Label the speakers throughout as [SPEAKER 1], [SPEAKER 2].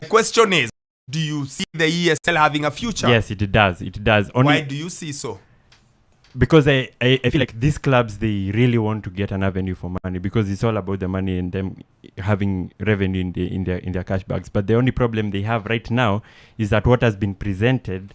[SPEAKER 1] question is, do you see the ESL having a future?
[SPEAKER 2] Yes, it does. It does. Only
[SPEAKER 1] Why do you see so?
[SPEAKER 2] because I feel like these clubs, they really want to get an avenue for money, because it's all about the money and them having revenue in their cash bags. But the only problem they have right now is that what has been presented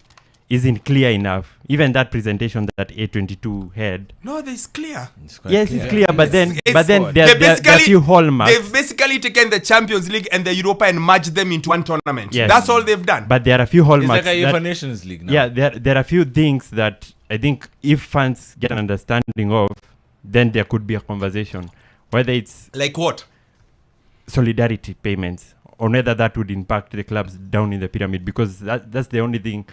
[SPEAKER 2] isn't clear enough. Even that presentation that A22 had.
[SPEAKER 1] No, it's clear.
[SPEAKER 2] It's clear, but then there are few hallmarks.
[SPEAKER 1] They've basically taken the Champions League and the Europa and merged them into one tournament.
[SPEAKER 2] Yes.
[SPEAKER 1] That's all they've done.
[SPEAKER 2] But there are a few hallmarks.
[SPEAKER 3] It's like a UEFA Nations League now.
[SPEAKER 2] Yeah, there are a few things that I think if fans get an understanding of, then there could be a conversation. Whether it's
[SPEAKER 1] like what?
[SPEAKER 2] Solidarity payments, or whether that would impact the clubs down in the pyramid, because that's the only thing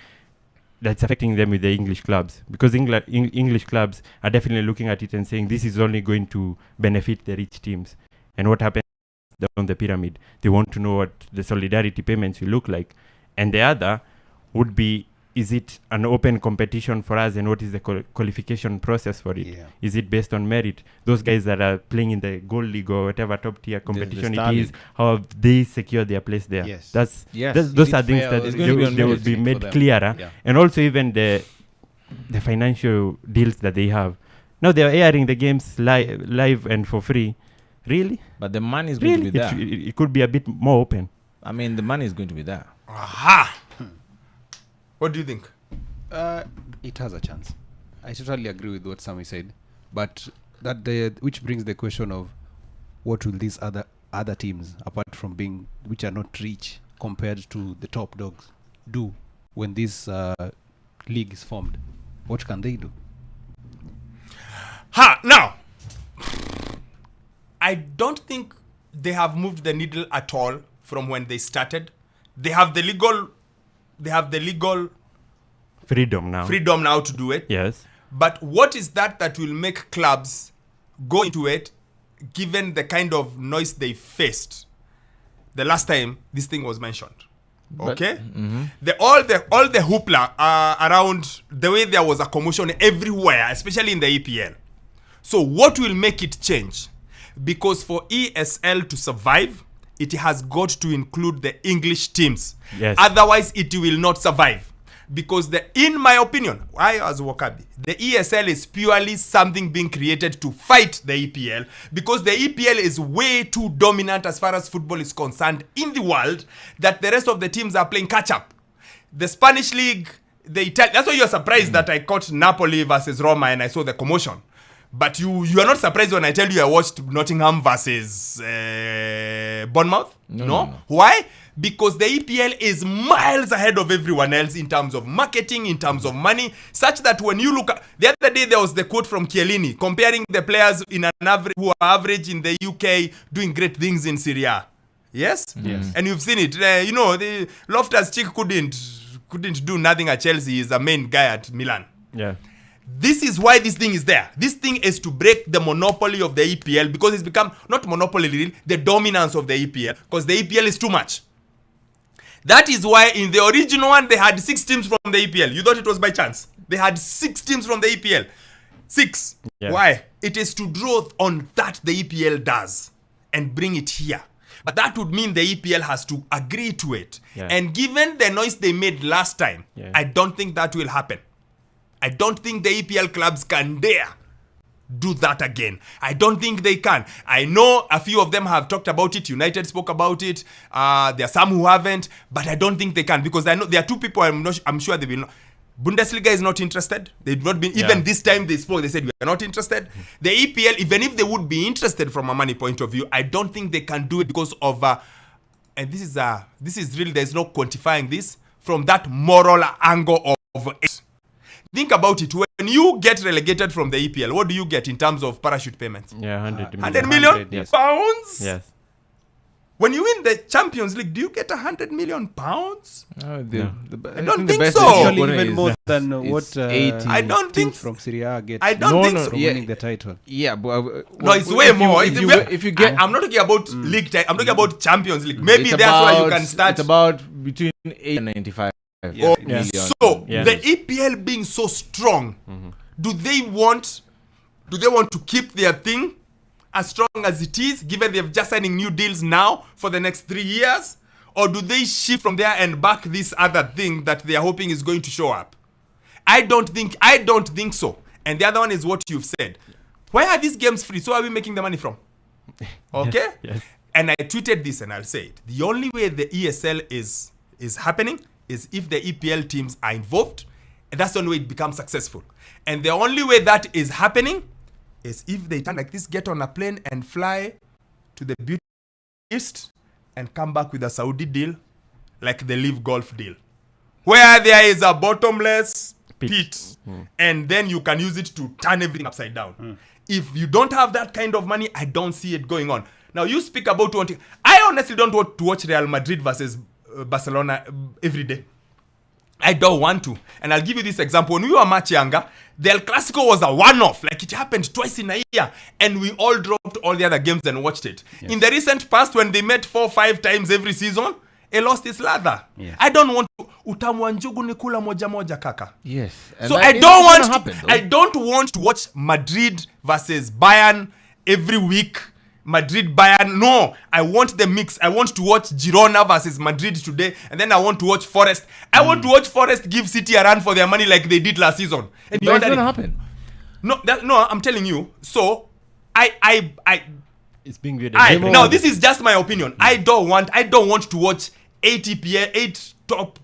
[SPEAKER 2] that's affecting them with the English clubs, because English clubs are definitely looking at it and saying this is only going to benefit the rich teams. And what happens down the pyramid? They want to know what the solidarity payments will look like. And the other would be, is it an open competition for us, and what is the qualification process for it?
[SPEAKER 4] Yeah.
[SPEAKER 2] Is it based on merit? Those guys that are playing in the Gold League or whatever top tier competition it is, how have they secure their place there?
[SPEAKER 4] Yes.
[SPEAKER 2] Those are things that they would be made clearer.
[SPEAKER 4] Yeah.
[SPEAKER 2] And also even the financial deals that they have. Now they are airing the games live and for free. Really?
[SPEAKER 3] But the money is going to be there.
[SPEAKER 2] It could be a bit more open.
[SPEAKER 3] I mean, the money is going to be there.
[SPEAKER 1] Aha! What do you think?
[SPEAKER 4] It has a chance. I totally agree with what Sammy said, but which brings the question of what will these other teams, apart from being which are not rich compared to the top dogs, do when this league is formed? What can they do?
[SPEAKER 1] Now, I don't think they have moved the needle at all from when they started. They have the legal
[SPEAKER 2] freedom
[SPEAKER 1] now to do it.
[SPEAKER 2] Yes.
[SPEAKER 1] But what is that will make clubs go into it, given the kind of noise they faced the last time this thing was mentioned? Okay? All the hoopla around the way there was a commotion everywhere, especially in the EPL. So what will make it change? Because for ESL to survive, it has got to include the English teams.
[SPEAKER 2] Yes.
[SPEAKER 1] Otherwise, it will not survive. Because in my opinion, I as Wokabi, the ESL is purely something being created to fight the EPL, because the EPL is way too dominant as far as football is concerned in the world, that the rest of the teams are playing catch up. The Spanish league, the Italian, that's why you're surprised that I caught Napoli versus Roma and I saw the commotion. But you are not surprised when I tell you I watched Nottingham versus Bournemouth? No. Why? Because the EPL is miles ahead of everyone else in terms of marketing, in terms of money, such that when you look at... The other day there was the quote from Chiellini comparing the players in an average who are average in the UK doing great things in Serie A. Yes?
[SPEAKER 4] Yes.
[SPEAKER 1] And you've seen it. The Loftus-Cheek couldn't do nothing at Chelsea. He's the main guy at Milan.
[SPEAKER 2] Yeah.
[SPEAKER 1] This is why this thing is there. This thing is to break the monopoly of the EPL, because it's become not monopoly, the dominance of the EPL, because the EPL is too much. That is why in the original one, they had 6 teams from the EPL. You thought it was by chance. They had 6 teams from the EPL. 6.
[SPEAKER 2] Yeah.
[SPEAKER 1] Why? It is to draw on that the EPL does and bring it here. But that would mean the EPL has to agree to it.
[SPEAKER 2] Yeah.
[SPEAKER 1] And given the noise they made last time,
[SPEAKER 2] yeah.
[SPEAKER 1] I don't think that will happen. I don't think the EPL clubs can dare do that again. I don't think they can. I know a few of them have talked about it. United spoke about it. There are some who haven't, but I don't think they can, because I know there are 2 people I'm sure they will not. Bundesliga is not interested. They've not been, even this time they spoke, they said we are not interested. The EPL, even if they would be interested from a money point of view, I don't think they can do it because of, and this is really, there's no quantifying this, from that moral angle of it. Think about it. When you get relegated from the EPL, what do you get in terms of parachute payments?
[SPEAKER 2] Yeah,
[SPEAKER 1] 100 million
[SPEAKER 2] yes.
[SPEAKER 1] pounds?
[SPEAKER 2] Yes.
[SPEAKER 1] When you win the Champions League, do you get 100 million pounds?
[SPEAKER 3] I
[SPEAKER 1] don't think so.
[SPEAKER 4] Actually, even more than what
[SPEAKER 3] 80.
[SPEAKER 1] I don't think
[SPEAKER 4] from Serie A get.
[SPEAKER 1] I don't think so.
[SPEAKER 4] From winning the title.
[SPEAKER 3] Yeah, but
[SPEAKER 1] no, it's way more.
[SPEAKER 3] If you get,
[SPEAKER 1] I'm not talking about league time. I'm talking about Champions League. Maybe that's why you can start.
[SPEAKER 3] It's about between 80 and 95.
[SPEAKER 1] Million. So the EPL being so strong, do they want to keep their thing as strong as it is, given they're just signing new deals now for the next 3 years? or do they shift from there and back this other thing that they are hoping is going to show up? I don't think so. And the other one is what you've said. Why are these games free? So are we making the money from? Okay?
[SPEAKER 2] Yes.
[SPEAKER 1] And I tweeted this and I'll say it. The only way the ESL is happening is if the EPL teams are involved, and that's the only way it becomes successful. And the only way that is happening is if they turn like this, get on a plane and fly to the beauty east and come back with a Saudi deal like the Live Golf deal, where there is a bottomless pit, and then you can use it to turn everything upside down. If you don't have that kind of money, I don't see it going on. Now you speak about wanting. I honestly don't want to watch Real Madrid versus Barcelona every day. I don't want to. And I'll give you this example. When we were much younger, the El Clasico was a one-off. Like, it happened twice in a year. And we all dropped all the other games and watched it. Yes. In the recent past, when they met 4 or 5 times every season, it lost its lather. Yes. I don't want to. Utamu wa njugu ni kula moja moja, kaka.
[SPEAKER 3] Yes.
[SPEAKER 1] So I don't want to watch Madrid versus Bayern every week. Madrid, Bayern. No, I want the mix. I want to watch Girona versus Madrid today, and then I want to watch Forest. I want to watch Forest give City a run for their money like they did last season. And
[SPEAKER 3] but it's gonna happen.
[SPEAKER 1] No, I'm telling you. So,
[SPEAKER 2] it's being weird.
[SPEAKER 1] Now this is just my opinion. I don't want to watch 8 top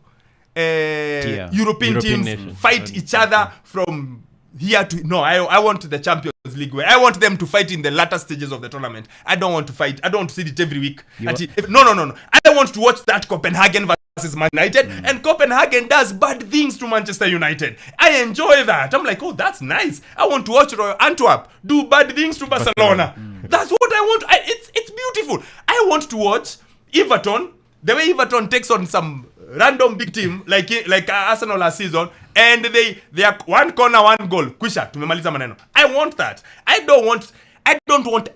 [SPEAKER 1] European teams nations fight each other from here to. No, I want the Champions League where I want them to fight in the latter stages of the tournament. I don't want to fight. I don't want to see it every week. No. I want to watch that Copenhagen versus Man United, and Copenhagen does bad things to Manchester United. I enjoy that. I'm like, oh, that's nice. I want to watch Royal Antwerp do bad things to Barcelona. That's what I want. It's beautiful. I want to watch Everton, the way Everton takes on some random big team like Arsenal last season, and they are one corner, one goal. Kwisha, tumemaliza maneno. I want that. I don't want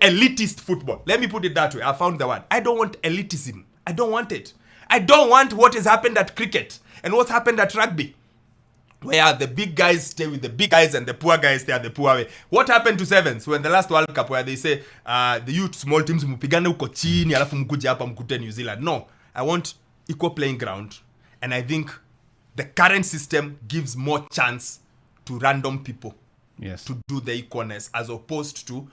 [SPEAKER 1] elitist football. Let me put it that way. I found the word. I don't want elitism. I don't want it. I don't want what has happened at cricket and what's happened at rugby, where the big guys stay with the big guys and the poor guys stay at the poor way. What happened to Sevens when the last World Cup, where they say the youth small teams mpigane huko chini alafu mkuje hapa mkute New Zealand? No, I want equal playing ground, and I think the current system gives more chance to random people to do the equalness as opposed to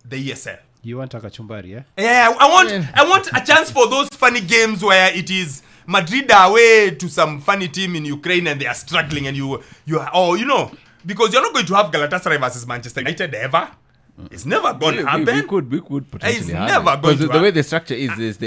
[SPEAKER 1] the ESL.
[SPEAKER 4] You want a kachumbari, yeah?
[SPEAKER 1] Yeah, I want a chance for those funny games where it is Madrid away to some funny team in Ukraine and they are struggling, and because you're not going to have Galatasaray versus Manchester United ever. It's never going to happen.
[SPEAKER 3] We could potentially
[SPEAKER 1] it's never going to happen.
[SPEAKER 3] The way the structure is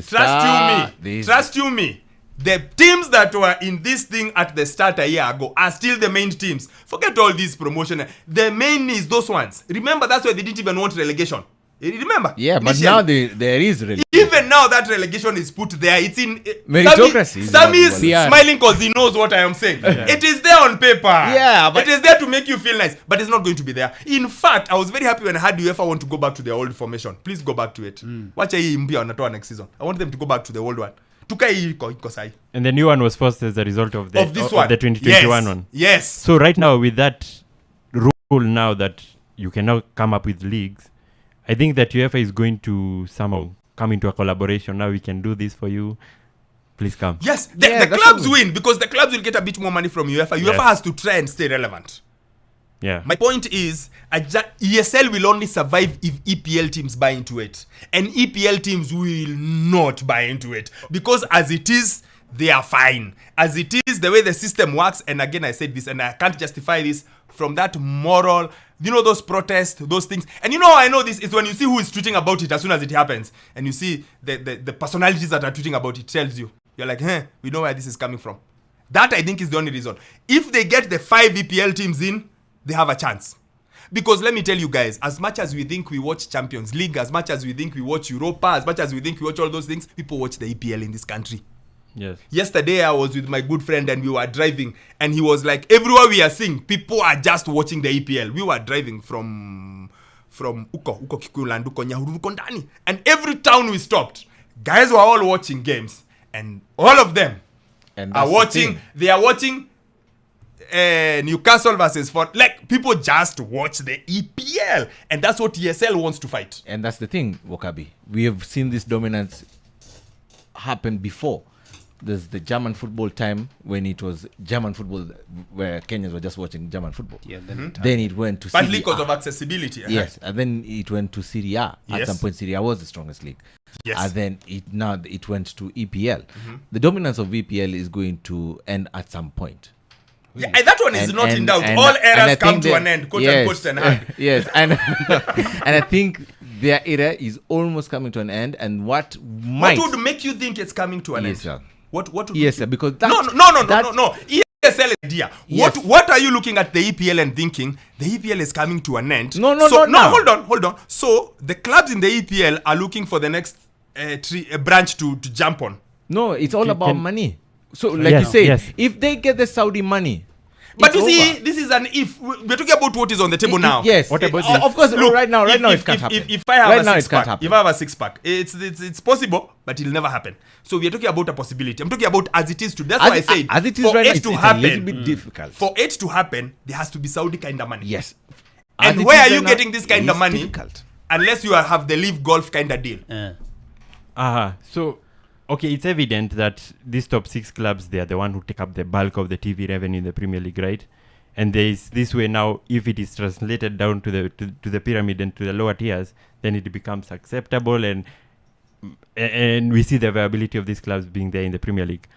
[SPEAKER 1] Trust you me. The teams that were in this thing at the start a year ago are still the main teams. Forget all these promotion. The main is those ones. Remember, that's why they didn't even want relegation. Remember?
[SPEAKER 3] Yeah, but now there is relegation.
[SPEAKER 1] Even now that relegation is put there. It's in
[SPEAKER 3] meritocracy.
[SPEAKER 1] Sammy is smiling because he knows what I am saying. Yeah. It is there on paper.
[SPEAKER 3] Yeah, but
[SPEAKER 1] it is there to make you feel nice, but it's not going to be there. In fact, I was very happy when I heard UEFA want to go back to their old formation. Please go back to it. Watch hii mpya wanatoa next season. I want them to go back to the old one.
[SPEAKER 2] And the new one was forced as a result of the 2021 one.
[SPEAKER 1] Yes.
[SPEAKER 2] So right now, with that rule now that you can now come up with leagues, I think that UEFA is going to somehow come into a collaboration. Now we can do this for you. Please come.
[SPEAKER 1] Yes, the clubs win because the clubs will get a bit more money from UEFA. UEFA has to try and stay relevant.
[SPEAKER 2] Yeah.
[SPEAKER 1] My point is, ESL will only survive if EPL teams buy into it. And EPL teams will not buy into it. Because as it is, they are fine. As it is, the way the system works, and again I said this, and I can't justify this, from that moral, those protests, those things. And how I know this is when you see who is tweeting about it as soon as it happens. And you see the personalities that are tweeting about it tells you. You're like, we know where this is coming from. That I think is the only reason. If they get the 5 EPL teams in, they have a chance. Because let me tell you guys, as much as we think we watch Champions League, as much as we think we watch Europa, as much as we think we watch all those things, people watch the EPL in this country.
[SPEAKER 2] Yes.
[SPEAKER 1] Yesterday I was with my good friend and we were driving, and he was like, everywhere we are seeing, people are just watching the EPL. We were driving from Uko Kikuland, Uko Nyahururu, Uko Ndani. And every town we stopped, guys were all watching games. And all of them are watching, they are watching Newcastle versus Fort. Like, people just watch the EPL, and that's what ESL wants to fight.
[SPEAKER 3] And that's the thing, Wokabi. We have seen this dominance happened before. There's the German football time when it was German football where Kenyans were just watching German football.
[SPEAKER 4] Yeah,
[SPEAKER 3] Then it went to
[SPEAKER 1] Partly
[SPEAKER 3] Serie
[SPEAKER 1] because
[SPEAKER 3] A.
[SPEAKER 1] of accessibility.
[SPEAKER 3] Yes, and then it went to Serie A. At
[SPEAKER 1] Yes.
[SPEAKER 3] some point, Serie A was the strongest league.
[SPEAKER 1] Yes.
[SPEAKER 3] And then it went to EPL. The dominance of EPL is going to end at some point.
[SPEAKER 1] Yeah, and that one is not in doubt.
[SPEAKER 3] and-
[SPEAKER 1] All
[SPEAKER 3] and I
[SPEAKER 1] eras come
[SPEAKER 3] think
[SPEAKER 1] to
[SPEAKER 3] that-
[SPEAKER 1] an end. Quote
[SPEAKER 3] yes,
[SPEAKER 1] unquote Ten Hag.
[SPEAKER 3] yes, and and I think their era is almost coming to an end. And what might
[SPEAKER 1] What would make you think it's coming to an end?
[SPEAKER 3] ESL.
[SPEAKER 1] What would
[SPEAKER 3] Yes,
[SPEAKER 1] make you-
[SPEAKER 3] because that,
[SPEAKER 1] No. ESL is idea.
[SPEAKER 3] Yes.
[SPEAKER 1] What are you looking at the EPL and thinking the EPL is coming to an end?
[SPEAKER 3] No,
[SPEAKER 1] Hold on. So the clubs in the EPL are looking for the next branch to jump on.
[SPEAKER 3] No, it's all
[SPEAKER 2] Can-
[SPEAKER 3] about
[SPEAKER 2] can-
[SPEAKER 3] money. So, like
[SPEAKER 2] Yes,
[SPEAKER 3] you say,
[SPEAKER 2] yes.
[SPEAKER 3] if they get the Saudi money,
[SPEAKER 1] But
[SPEAKER 3] it's
[SPEAKER 1] you see,
[SPEAKER 3] over.
[SPEAKER 1] this is an if. We're talking about what is on the table now.
[SPEAKER 3] Yes.
[SPEAKER 2] What about
[SPEAKER 3] Of course,
[SPEAKER 1] Look,
[SPEAKER 3] right now
[SPEAKER 1] if
[SPEAKER 3] it can't happen.
[SPEAKER 1] If I have
[SPEAKER 3] right
[SPEAKER 1] a
[SPEAKER 3] now
[SPEAKER 1] six
[SPEAKER 3] it can't
[SPEAKER 1] pack,
[SPEAKER 3] happen.
[SPEAKER 1] if I have a six pack, it's possible, but it'll never happen. So we are talking about a possibility. I'm talking about as it is today. That's why I said
[SPEAKER 3] as it is
[SPEAKER 1] for
[SPEAKER 3] right now,
[SPEAKER 1] it
[SPEAKER 3] it's
[SPEAKER 1] to
[SPEAKER 3] a little
[SPEAKER 1] happen,
[SPEAKER 3] bit difficult.
[SPEAKER 1] for it to happen, there has to be Saudi kind of money.
[SPEAKER 3] Yes.
[SPEAKER 1] And
[SPEAKER 3] As it
[SPEAKER 1] where
[SPEAKER 3] is
[SPEAKER 1] are you
[SPEAKER 3] right now,
[SPEAKER 1] getting this kind of
[SPEAKER 3] it's
[SPEAKER 1] money?
[SPEAKER 3] difficult.
[SPEAKER 1] Unless you have the live golf kind of deal.
[SPEAKER 2] So, okay, it's evident that these top 6 clubs, they are the one who take up the bulk of the TV revenue in the Premier League, right? And there is this way now, if it is translated down to the pyramid and to the lower tiers, then it becomes acceptable, and we see the viability of these clubs being there in the Premier League.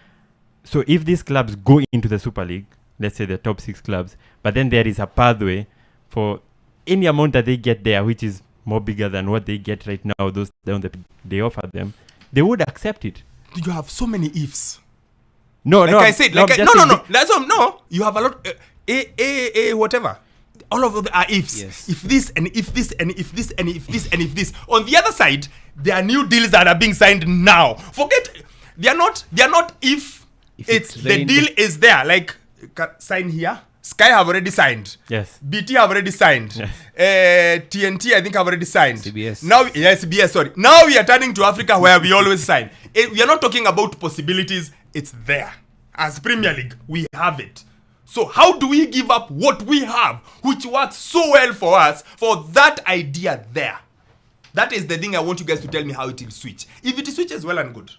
[SPEAKER 2] So if these clubs go into the Super League, let's say the top 6 clubs, but then there is a pathway for any amount that they get there, which is more bigger than what they get right now, those they offer them, they would accept it.
[SPEAKER 1] You have so many ifs.
[SPEAKER 2] No,
[SPEAKER 1] Like
[SPEAKER 2] no,
[SPEAKER 1] I said,
[SPEAKER 2] no,
[SPEAKER 1] like
[SPEAKER 2] I'm
[SPEAKER 1] I,
[SPEAKER 2] just
[SPEAKER 1] no.
[SPEAKER 2] saying
[SPEAKER 1] That's no. You have a lot. Whatever. All of them are ifs.
[SPEAKER 4] Yes.
[SPEAKER 1] If this and if this and if this and if this and if this. On the other side, there are new deals that are being signed now. Forget. They are not if it's
[SPEAKER 4] it
[SPEAKER 1] the
[SPEAKER 4] rained.
[SPEAKER 1] deal is there. Like sign here. Sky have already signed.
[SPEAKER 2] Yes.
[SPEAKER 1] BT have already signed. TNT I think have already signed.
[SPEAKER 4] CBS.
[SPEAKER 1] Now, yes, CBS. Sorry. Now we are turning to Africa where we always sign. We are not talking about possibilities. It's there. As Premier League, we have it. So how do we give up what we have, which works so well for us, for that idea there? That is the thing I want you guys to tell me how it will switch. If it switches, well and good.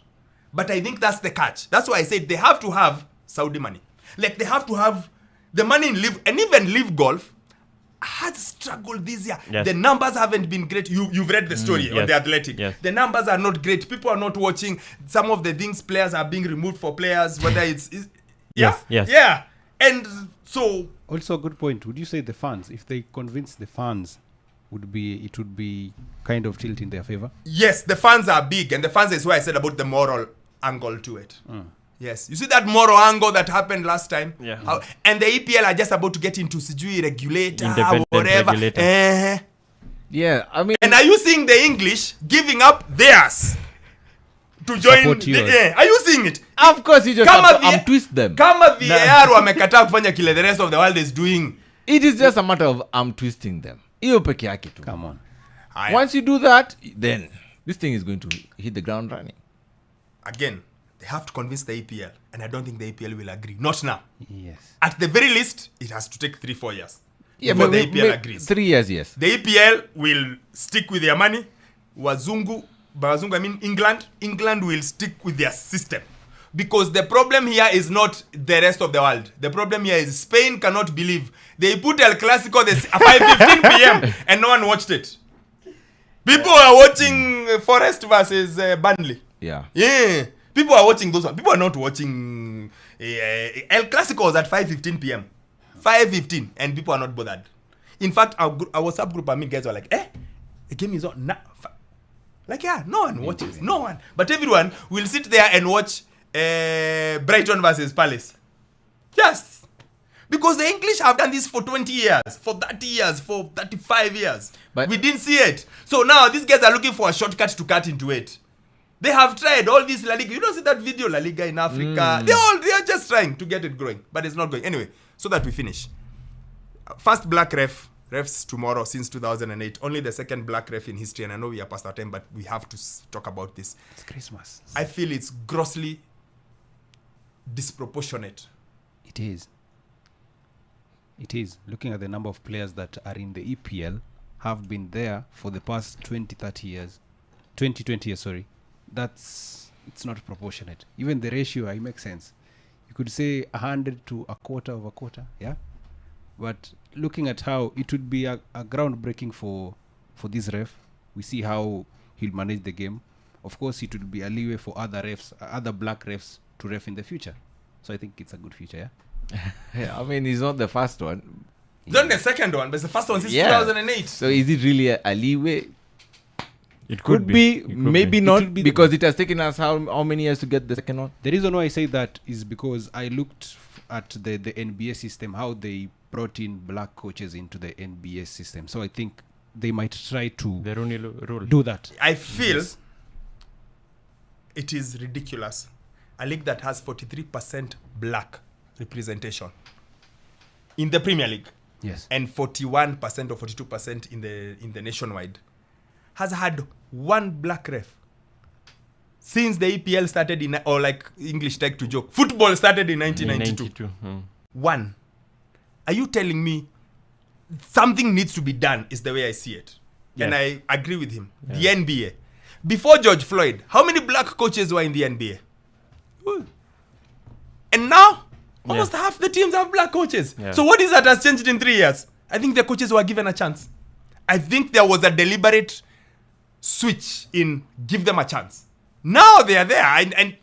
[SPEAKER 1] But I think that's the catch. That's why I said they have to have Saudi money. Like they have to have the money in Live, and even Live Golf has struggled this year.
[SPEAKER 2] Yes.
[SPEAKER 1] The numbers haven't been great. You've read the story on
[SPEAKER 2] yes,
[SPEAKER 1] the Athletic.
[SPEAKER 2] yes.
[SPEAKER 1] The numbers are not great. People are not watching. Some of the things players are being removed for players, whether it's yeah,
[SPEAKER 2] Yes, yes.
[SPEAKER 1] yeah. And so
[SPEAKER 4] Also, a good point. Would you say the fans, if they convince the fans, it would be kind of tilt in their favor?
[SPEAKER 1] yes, the fans are big, and the fans is why I said about the moral angle to it. Yes, you see that moral angle that happened last time.
[SPEAKER 2] Yeah.
[SPEAKER 1] And the EPL are just about to get into Sijui regulator,
[SPEAKER 2] Independent
[SPEAKER 1] whatever.
[SPEAKER 2] regulator.
[SPEAKER 3] Yeah, I mean,
[SPEAKER 1] And are you seeing the English giving up theirs to join?
[SPEAKER 4] Support yours.
[SPEAKER 1] Are you seeing it?
[SPEAKER 3] of course you just
[SPEAKER 1] Kama
[SPEAKER 3] have to
[SPEAKER 1] the-
[SPEAKER 3] twist them.
[SPEAKER 1] Kama VAR wamekataa kufanya kile the rest of the world is doing.
[SPEAKER 3] It is just a matter of twisting them. Hiyo peke yake tu.
[SPEAKER 4] Come on.
[SPEAKER 1] Haya.
[SPEAKER 3] Once you do that, then this thing is going to hit the ground running.
[SPEAKER 1] Again, they have to convince the EPL, and I don't think the EPL will agree. Not now.
[SPEAKER 4] Yes.
[SPEAKER 1] At the very least, it has to take 3-4 years.
[SPEAKER 3] Yeah,
[SPEAKER 1] before
[SPEAKER 3] but
[SPEAKER 1] the EPL agrees.
[SPEAKER 3] 3 years, yes.
[SPEAKER 1] The EPL will stick with their money. Wazungu, by Wazungu I mean England. England will stick with their system. Because the problem here is not the rest of the world. The problem here is Spain cannot believe. They put El Clasico at 5:15 p.m. and no one watched it. People are watching Forest versus Burnley.
[SPEAKER 3] Yeah.
[SPEAKER 1] Yeah. People are watching those ones. People are not watching El Clasico was at 5:15 p.m. 5:15 and people are not bothered. In fact, our WhatsApp group, I mean, guys were like, the game is on. Like, yeah, no one watches. No one. But everyone will sit there and watch Brighton versus Palace. Yes. Because the English have done this for 20 years, for 30 years, for 35 years.
[SPEAKER 3] But
[SPEAKER 1] we didn't see it. So now these guys are looking for a shortcut to cut into it. They have tried all this La Liga. You don't see that video, La Liga in Africa. They are just trying to get it growing, but it's not going. Anyway, so that we finish. First black refs tomorrow since 2008. Only the second black ref in history, and I know we are past our time, but we have to talk about this.
[SPEAKER 4] It's Christmas.
[SPEAKER 1] I feel it's grossly disproportionate.
[SPEAKER 4] It is. It is. Looking at the number of players that are in the EPL, have been there for the past 20 years, sorry. That's it's not proportionate. Even the ratio, it makes sense. You could say 100 to a quarter of a quarter, yeah. But looking at how it would be a groundbreaking for this ref, we see how he'll manage the game. Of course, it would be a leeway for other refs, other black refs to ref in the future. So I think it's a good future, yeah.
[SPEAKER 3] Yeah, I mean, he's not the first one.
[SPEAKER 1] It's not the second one, but it's the first one since
[SPEAKER 3] Yeah.
[SPEAKER 1] 2008.
[SPEAKER 3] So is it really a leeway?
[SPEAKER 2] It
[SPEAKER 3] Could be,
[SPEAKER 2] It could
[SPEAKER 3] maybe
[SPEAKER 2] be.
[SPEAKER 3] not,
[SPEAKER 4] It will be
[SPEAKER 3] because it has taken us how many years to get the second one?
[SPEAKER 4] The reason why I say that is because I looked at the NBA system, how they brought in black coaches into the NBA system. So I think they might try to
[SPEAKER 2] The Rooney rule.
[SPEAKER 4] do that.
[SPEAKER 1] I feel
[SPEAKER 4] Yes.
[SPEAKER 1] it is ridiculous. A league that has 43% black representation in the Premier League
[SPEAKER 4] Yes.
[SPEAKER 1] and 41% or 42% in the nationwide has had one black ref since the EPL started in, or like English take to joke, football started in 1992.
[SPEAKER 2] 92.
[SPEAKER 1] One. Are you telling me something needs to be done is the way I see it? And
[SPEAKER 2] Yes.
[SPEAKER 1] I agree with him.
[SPEAKER 2] Yeah.
[SPEAKER 1] The NBA. Before George Floyd, how many black coaches were in the NBA? Ooh. And now, almost half the teams have black coaches.
[SPEAKER 2] Yeah.
[SPEAKER 1] So what is that has changed in 3 years? I think the coaches were given a chance. I think there was a deliberate switch in give them a chance. Now they are there,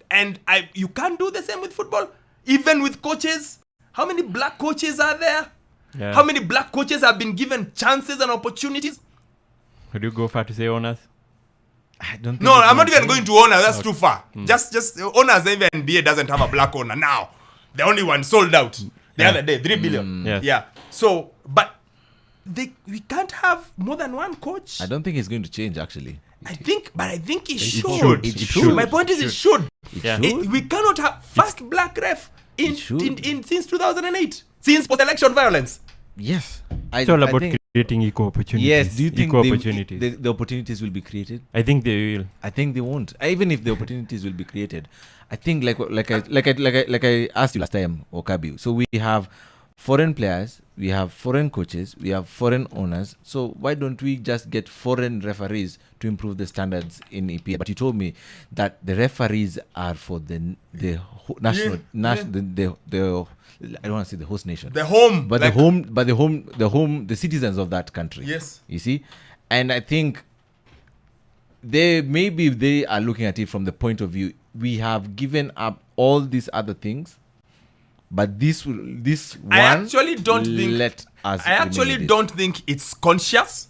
[SPEAKER 1] and you can't do the same with football. Even with coaches, how many black coaches are there?
[SPEAKER 2] Yeah.
[SPEAKER 1] How many black coaches have been given chances and opportunities?
[SPEAKER 2] Would you go far to say owners?
[SPEAKER 3] I don't think
[SPEAKER 1] No,
[SPEAKER 3] it's
[SPEAKER 1] I'm not
[SPEAKER 3] gonna
[SPEAKER 1] even
[SPEAKER 3] change.
[SPEAKER 1] going to owner. That's too far. Just owners. Even NBA doesn't have a black owner now. The only one sold out the
[SPEAKER 2] Yeah.
[SPEAKER 1] other day, 3 billion.
[SPEAKER 2] Yes.
[SPEAKER 1] Yeah. So, but we can't have more than one coach.
[SPEAKER 3] I don't think it's going to change, actually.
[SPEAKER 1] I think it should.
[SPEAKER 2] should.
[SPEAKER 3] It should.
[SPEAKER 1] My point is, it should.
[SPEAKER 2] Yeah.
[SPEAKER 1] We cannot have first black ref in
[SPEAKER 3] It should.
[SPEAKER 1] in since 2008, since post-election violence.
[SPEAKER 3] Yes.
[SPEAKER 2] It's all
[SPEAKER 3] I
[SPEAKER 2] about
[SPEAKER 3] think-
[SPEAKER 2] creating equal opportunities.
[SPEAKER 3] Yes. Do you think
[SPEAKER 2] equal opportunities?
[SPEAKER 3] the opportunities will be created?
[SPEAKER 2] I think they will.
[SPEAKER 3] I think they won't. Even if the opportunities will be created, I think like I asked you last time, Wokabi. So we have foreign players, we have foreign coaches, we have foreign owners. So why don't we just get foreign referees to improve the standards in EPL? But you told me that the referees are for the national the I don't want to say the host nation,
[SPEAKER 1] The home,
[SPEAKER 3] but
[SPEAKER 1] like-
[SPEAKER 3] the citizens of that country.
[SPEAKER 1] Yes.
[SPEAKER 3] You see, and I think they are looking at it from the point of view, we have given up all these other things, but this one
[SPEAKER 1] I actually don't think.
[SPEAKER 3] let us.
[SPEAKER 1] I actually
[SPEAKER 3] remain with
[SPEAKER 1] don't think it's conscious.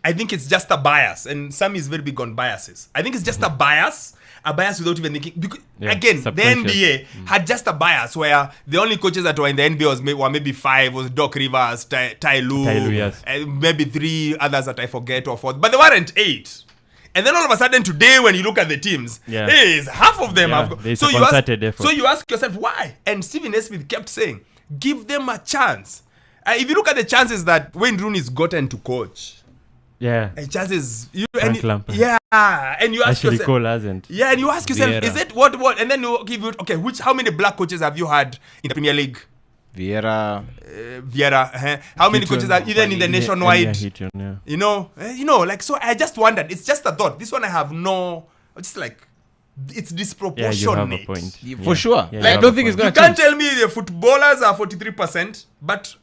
[SPEAKER 1] I think it's just a bias, and Sammy is very big on biases. I think it's just a bias without even thinking. Because
[SPEAKER 2] Yeah,
[SPEAKER 1] again, the
[SPEAKER 2] subconscious.
[SPEAKER 1] NBA had just a bias where the only coaches that were in the NBA were maybe 5, was Doc Rivers, Ty Lue,
[SPEAKER 2] Ty Lue, yes.
[SPEAKER 1] and maybe 3 others that I forget or 4, but they weren't 8. And then all of a sudden today, when you look at the teams,
[SPEAKER 2] Yeah.
[SPEAKER 1] hey, half of them
[SPEAKER 2] Yeah,
[SPEAKER 1] have.
[SPEAKER 2] there's a concerted effort.
[SPEAKER 1] So you ask yourself why? And Stephen A. Smith kept saying, give them a chance. If you look at the chances that Wayne Rooney's gotten to coach,
[SPEAKER 2] Yeah.
[SPEAKER 1] and chances
[SPEAKER 2] Frank Lampard.
[SPEAKER 1] yeah, and you ask
[SPEAKER 2] Actually,
[SPEAKER 1] yourself,
[SPEAKER 2] Cole hasn't.
[SPEAKER 1] yeah, and you ask yourself,
[SPEAKER 3] Vieira.
[SPEAKER 1] is it what? And then you give it, okay, how many black coaches have you had in the Premier League?
[SPEAKER 3] Vieira.
[SPEAKER 1] Vieira, how many
[SPEAKER 3] Hitton,
[SPEAKER 1] coaches are even in the
[SPEAKER 3] Company.
[SPEAKER 1] nationwide?
[SPEAKER 2] Hitton, yeah.
[SPEAKER 1] You know, like, so I just wondered. It's just a thought. This one I have just like, it's
[SPEAKER 2] Yeah,
[SPEAKER 1] disproportionate.
[SPEAKER 2] you have a point.
[SPEAKER 3] For sure.
[SPEAKER 2] Yeah,
[SPEAKER 3] Like,
[SPEAKER 2] you
[SPEAKER 3] I
[SPEAKER 2] have
[SPEAKER 3] don't
[SPEAKER 2] a
[SPEAKER 3] think it's
[SPEAKER 2] point.
[SPEAKER 3] going
[SPEAKER 1] You
[SPEAKER 3] to
[SPEAKER 1] can't
[SPEAKER 3] change.
[SPEAKER 1] tell me the footballers are 43%, but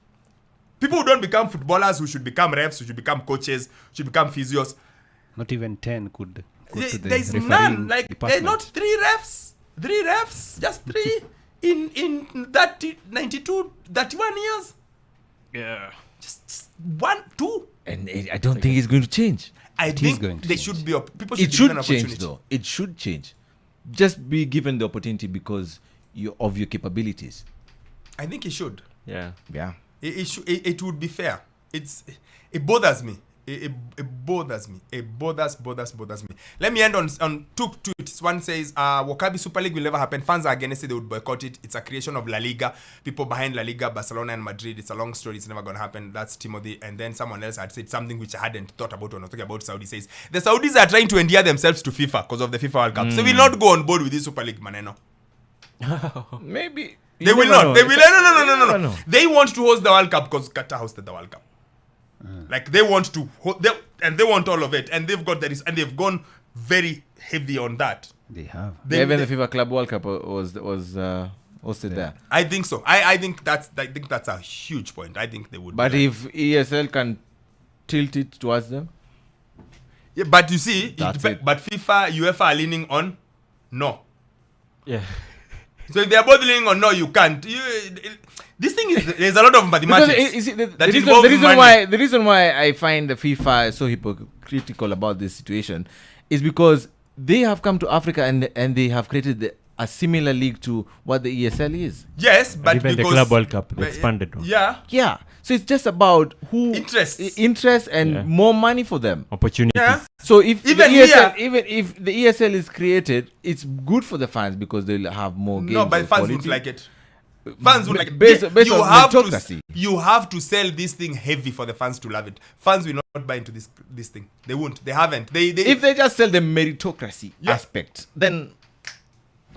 [SPEAKER 1] people who don't become footballers, who should become refs, who should become coaches, should become physios,
[SPEAKER 4] Not even 10 could go to the
[SPEAKER 1] there's
[SPEAKER 4] refereeing
[SPEAKER 1] none. Like, there's
[SPEAKER 4] department.
[SPEAKER 1] not 3 refs, just 3 in 92, 31 years.
[SPEAKER 2] Yeah.
[SPEAKER 1] Just 1, 2.
[SPEAKER 3] And I don't think it's going to change.
[SPEAKER 1] I
[SPEAKER 4] It is
[SPEAKER 1] think
[SPEAKER 4] going to
[SPEAKER 1] they
[SPEAKER 4] change.
[SPEAKER 1] should be. People should
[SPEAKER 3] It
[SPEAKER 1] be
[SPEAKER 3] should
[SPEAKER 1] given an
[SPEAKER 3] change,
[SPEAKER 1] opportunity.
[SPEAKER 3] though. It should change. Just be given the opportunity because of your capabilities.
[SPEAKER 1] I think it should.
[SPEAKER 3] Yeah.
[SPEAKER 1] It would be fair. It bothers me. It bothers me. It bothers me. Let me end on 2 tweets. One says, Wokabi Super League will never happen. Fans are against it. They would boycott it. It's a creation of La Liga. People behind La Liga, Barcelona and Madrid. It's a long story. It's never going to happen. That's Timothy. And then someone else had said something which I hadn't thought about when I was talking about Saudi. Says, the Saudis are trying to endear themselves to FIFA because of the FIFA World Cup. So we will not go on board with this Super League, maneno.
[SPEAKER 3] Maybe.
[SPEAKER 1] They will not. They will. No.
[SPEAKER 3] No.
[SPEAKER 1] They want to host the World Cup because Qatar hosted the World Cup. Like they want to, and they want all of it, and they've got and they've gone very heavy on that.
[SPEAKER 4] They have.
[SPEAKER 3] Even the FIFA Club World Cup was hosted there.
[SPEAKER 1] I think so. I think that's a huge point. I think they would.
[SPEAKER 3] But
[SPEAKER 1] be
[SPEAKER 3] if ESL can tilt it towards them,
[SPEAKER 1] yeah, but you see,
[SPEAKER 3] That's it.
[SPEAKER 1] but FIFA, UEFA are leaning on no.
[SPEAKER 2] Yeah.
[SPEAKER 1] So if they are both leaning on no, you can't. This thing is there's a lot of
[SPEAKER 3] because
[SPEAKER 1] mathematics.
[SPEAKER 3] you see, the
[SPEAKER 1] that
[SPEAKER 3] reason,
[SPEAKER 1] involves money.
[SPEAKER 3] the reason why I find the FIFA so hypocritical about this situation is because they have come to Africa and they have created a similar league to what the ESL is.
[SPEAKER 1] Yes, but
[SPEAKER 2] Even the
[SPEAKER 1] because
[SPEAKER 2] Club World Cup, the
[SPEAKER 1] but,
[SPEAKER 2] expanded one.
[SPEAKER 1] Yeah.
[SPEAKER 3] Yeah. So it's just about who interest and
[SPEAKER 2] Yeah.
[SPEAKER 3] more money for them.
[SPEAKER 2] Opportunities.
[SPEAKER 1] Yeah.
[SPEAKER 3] So if
[SPEAKER 1] Even
[SPEAKER 3] the ESL,
[SPEAKER 1] here-
[SPEAKER 3] even if the ESL is created, it's good for the fans because they'll have more games.
[SPEAKER 1] No, but
[SPEAKER 3] of
[SPEAKER 1] fans
[SPEAKER 3] quality.
[SPEAKER 1] won't like it. Fans would like it.
[SPEAKER 3] Based
[SPEAKER 1] you
[SPEAKER 3] on
[SPEAKER 1] have
[SPEAKER 3] meritocracy.
[SPEAKER 1] you have to sell this thing heavy for the fans to love it. Fans will not buy into this thing. They won't. They haven't. They
[SPEAKER 3] If they just sell the meritocracy
[SPEAKER 1] Yeah.
[SPEAKER 3] aspect, then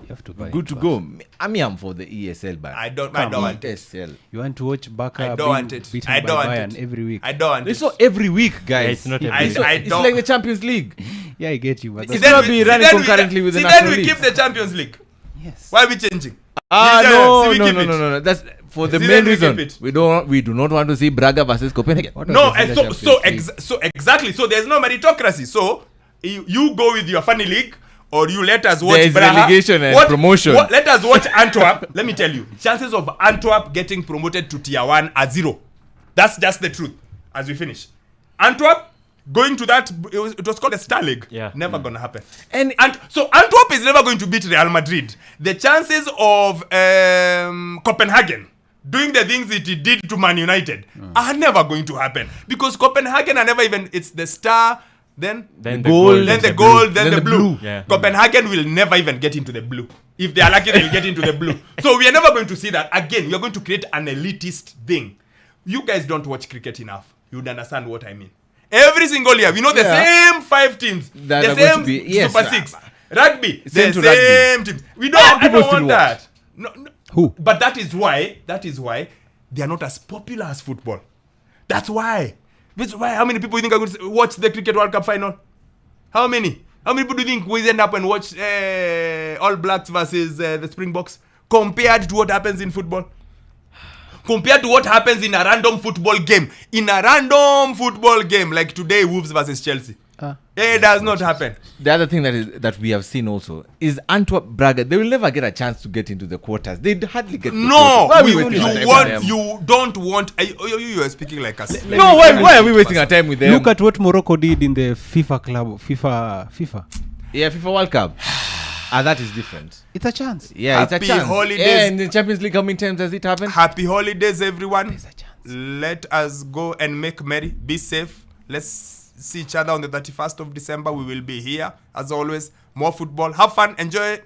[SPEAKER 4] You have to buy.
[SPEAKER 3] good
[SPEAKER 4] it
[SPEAKER 3] to
[SPEAKER 4] first.
[SPEAKER 3] go. I'm for the ESL, but
[SPEAKER 1] I don't want it.
[SPEAKER 3] ESL.
[SPEAKER 4] You want to watch Barca
[SPEAKER 1] I don't
[SPEAKER 4] being
[SPEAKER 1] want it.
[SPEAKER 4] beaten
[SPEAKER 1] I
[SPEAKER 4] by
[SPEAKER 1] don't want
[SPEAKER 4] Bayern
[SPEAKER 1] it.
[SPEAKER 4] every week.
[SPEAKER 1] I don't want
[SPEAKER 3] It's
[SPEAKER 1] it.
[SPEAKER 3] not every week, guys.
[SPEAKER 2] Yeah, it's not every
[SPEAKER 1] I-
[SPEAKER 2] week.
[SPEAKER 1] I
[SPEAKER 3] It's
[SPEAKER 1] don't-
[SPEAKER 3] like the Champions League.
[SPEAKER 4] Yeah, I get you, but
[SPEAKER 3] It's
[SPEAKER 4] that's,
[SPEAKER 3] gonna be running concurrently with the
[SPEAKER 1] then
[SPEAKER 3] National
[SPEAKER 1] we
[SPEAKER 3] League.
[SPEAKER 1] keep the Champions League.
[SPEAKER 4] yes.
[SPEAKER 1] Why are we changing?
[SPEAKER 3] Ah,
[SPEAKER 1] Yeah,
[SPEAKER 3] no,
[SPEAKER 1] see, we
[SPEAKER 3] no,
[SPEAKER 1] keep
[SPEAKER 3] no,
[SPEAKER 1] it.
[SPEAKER 3] no, no. That's for the
[SPEAKER 1] See,
[SPEAKER 3] main
[SPEAKER 1] then we keep
[SPEAKER 3] reason.
[SPEAKER 1] it.
[SPEAKER 3] We do not want to see Braga versus Copenhagen.
[SPEAKER 4] What
[SPEAKER 1] No,
[SPEAKER 4] was the
[SPEAKER 1] and
[SPEAKER 4] Champions
[SPEAKER 1] so
[SPEAKER 4] League?
[SPEAKER 1] exactly. So there's no meritocracy. So you go with your funny league, or you let us watch
[SPEAKER 3] There's
[SPEAKER 1] Braga.
[SPEAKER 3] relegation and promotion.
[SPEAKER 1] Let us watch Antwerp. Let me tell you, chances of Antwerp getting promoted to Tier 1 are 0. That's just the truth. As we finish, Antwerp going to that, it was called a Star League.
[SPEAKER 2] Yeah.
[SPEAKER 1] Never gonna happen.
[SPEAKER 3] And
[SPEAKER 1] And so Antwerp is never going to beat Real Madrid. The chances of Copenhagen doing the things it did to Man United are never going to happen, because Copenhagen are never even. It's the Star, then
[SPEAKER 2] Then
[SPEAKER 3] The
[SPEAKER 2] the
[SPEAKER 3] gold,
[SPEAKER 2] gold.
[SPEAKER 1] then the
[SPEAKER 2] and
[SPEAKER 1] gold, then
[SPEAKER 3] Then
[SPEAKER 1] the
[SPEAKER 3] the
[SPEAKER 1] blue.
[SPEAKER 3] blue.
[SPEAKER 2] Yeah.
[SPEAKER 1] Copenhagen will never even get into the blue. If they are lucky, they'll get into the blue. So we are never going to see that again. We are going to create an elitist thing. You guys don't watch cricket enough. You'd understand what I mean. Every single year, we know the
[SPEAKER 3] Yeah.
[SPEAKER 1] same 5 teams,
[SPEAKER 3] That
[SPEAKER 1] the
[SPEAKER 3] are going to
[SPEAKER 1] same
[SPEAKER 3] be- yes,
[SPEAKER 1] Super 6, rugby,
[SPEAKER 3] Same
[SPEAKER 1] the
[SPEAKER 3] to rugby.
[SPEAKER 1] same teams. We don't. I
[SPEAKER 3] people
[SPEAKER 1] don't
[SPEAKER 3] still
[SPEAKER 1] want
[SPEAKER 3] watch.
[SPEAKER 1] that. No.
[SPEAKER 4] Who?
[SPEAKER 1] But that is why they are not as popular as football. That's why. That's why. How many people you think are going to watch the Cricket World Cup final? How many? How many people do you think we end up and watch All Blacks versus the Springboks compared to what happens in football? Compared to what happens in a random football game. In a random football game like today, Wolves versus Chelsea. It does not happen.
[SPEAKER 3] the other thing that we have seen also is Antwerp Braga. They will never get a chance to get into the quarters. They'd hardly get.
[SPEAKER 1] No,
[SPEAKER 3] Why are we
[SPEAKER 1] you
[SPEAKER 3] wasting our time
[SPEAKER 1] want,
[SPEAKER 3] with them?
[SPEAKER 1] you don't want. You are speaking like us.
[SPEAKER 3] No, why are we wasting our time with them?
[SPEAKER 4] Look at what Morocco did in the FIFA.
[SPEAKER 3] Yeah, FIFA World Cup. That is different.
[SPEAKER 4] It's a chance.
[SPEAKER 3] Yeah, it's
[SPEAKER 1] Happy
[SPEAKER 3] a chance.
[SPEAKER 1] holidays.
[SPEAKER 3] Yeah, in the Champions League, how many times has it happened?
[SPEAKER 1] Happy holidays, everyone.
[SPEAKER 4] There's a chance.
[SPEAKER 1] Let us go and make merry. Be safe. Let's see each other on the 31st of December. We will be here as always. More football. Have fun. Enjoy.